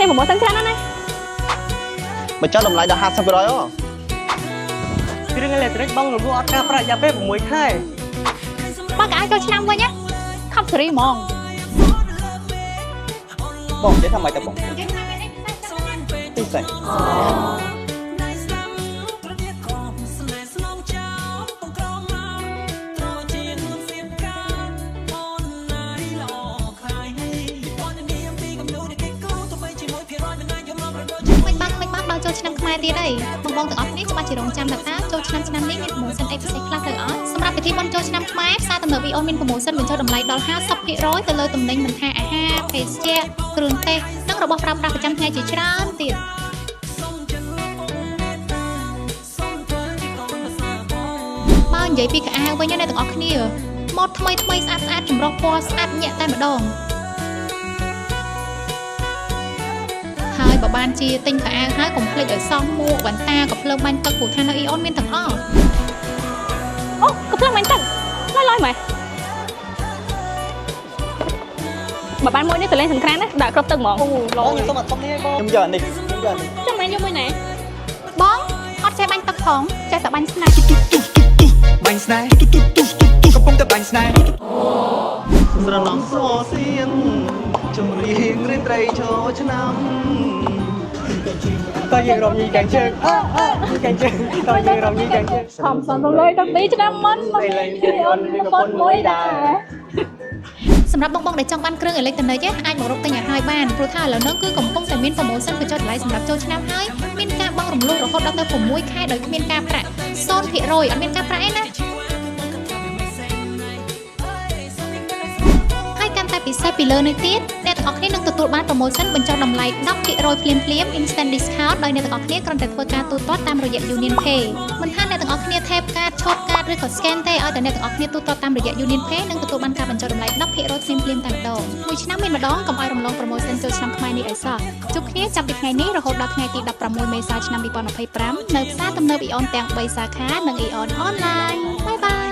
មានប្រម៉ូសិនច្រើនណាស់ណាបញ្ចុះតម្លៃដល់50%អូគ្រឿងអេឡិចត្រូនិកបងរំលោះអត់ការប្រាក់រយៈពេល6ខែបើកអាចចូលឆ្នាំវិញណាខំសេរីហ្មងបងនិយាយថាម៉េចតើបងពិសេសចូលឆ្នាំខ្មែរទៀតហើយបងទាំងអស់គ្នាច្បាស់ជារងចាំថាចូលឆ្នាំនេះមានប្រម៉ូសិនអីពិសេសខ្លះទៅអត់សម្រាប់ពិធីបុណ្យចូលឆ្នាំខ្មែរផ្សារទំនើប Aeon មានប្រម៉ូសិនបញ្ចុះតម្លៃដល់ 50% ទៅលើទំនិញមិនថាអាហារភេសជ្ជៈគ្រឿងទេសនិងរបស់ប្រើប្រាស់ប្រចាំថ្ងៃជាច្រើនទៀតបើនិយាយពីកៅអៅវិញណាទាំងអស់គ្នាម៉ូដថ្មីស្អាតចម្រុះពណ៌ស្អាតញាក់តែម្ដងហើយបើបានជាទិញខោអាវហើយកុំភ្លេចឲ្យសងមួកវ៉ាន់តាក៏ភ្លើងបាញ់ទឹកព្រោះថានៅ Aeon មានទាំងអស់អូក៏ភ្លើងបាញ់ទឹកលយមែនបើបានមួយនេះទៅលេងសង្គ្រាមណាដាក់គ្រប់ទឹកហ្មងអូឡងខ្ញុំសុំអត់ធំនេះឲ្យបងខ្ញុំយកអានេះចាំមិនយកមួយណាបងអត់ចេះបាញ់ទឹកផងចេះតែបាញ់ស្នេហ៍បាញ់ស្នេហ៍កំពុងតែបាញ់ស្នេហ៍ស្រណំស្រសៀងជំរៀងរៀនត្រីចូលឆ្នាំតើយើងរំញីកែងជើងកែងជើងតើយើងរំញីកែងជើងខំសំលុយតាំងពីឆ្នាំមុនមកលេងAeonមានប្រពន្ធមួយដែរសម្រាប់បងដែលចង់បានគ្រឿងអេឡិចត្រូនិកអាចមករកទិញឲ្យហើយបានព្រោះថាឥឡូវនេះគឺកំពុងតែមានប្រម៉ូសិនបញ្ចុះតម្លៃសម្រាប់ចូលឆ្នាំហើយមានការបង់រំលោះរហូតដល់ទៅ6ខែដោយគ្មានការប្រាក់ 0% អត់មានការប្រាក់ឯណាពិសេសពីលើនេះទៀតអ្នកទាំងអស់គ្នានឹងទទួលបានប្រម៉ូសិនបញ្ចុះតម្លៃ 10% ភ្លាម instant discount ដោយអ្នកទាំងអស់គ្នាគ្រាន់តែធ្វើការទូទាត់តាមរយៈ Union Pay មិនថាអ្នកទាំងអស់គ្នា tap card ឆត card ឬក៏ scan ទេឲ្យតែអ្នកទាំងអស់គ្នាទូទាត់តាមរយៈ Union Pay នឹងទទួលបានការបញ្ចុះតម្លៃ 10% ភ្លាមតែម្ដងមួយឆ្នាំមានម្ដងកុំឲ្យរំលងប្រម៉ូសិនចូលឆ្នាំខ្មែរនេះឲ្យសោះជួបគ្នាចាប់ពីថ្ងៃនេះរហូតដល់ថ្ងៃទី16មេសាឆ្នាំ2025នៅផ្សារទំនើប Aeon ទាំង3សាខានិង Aeon Online បាយបាយ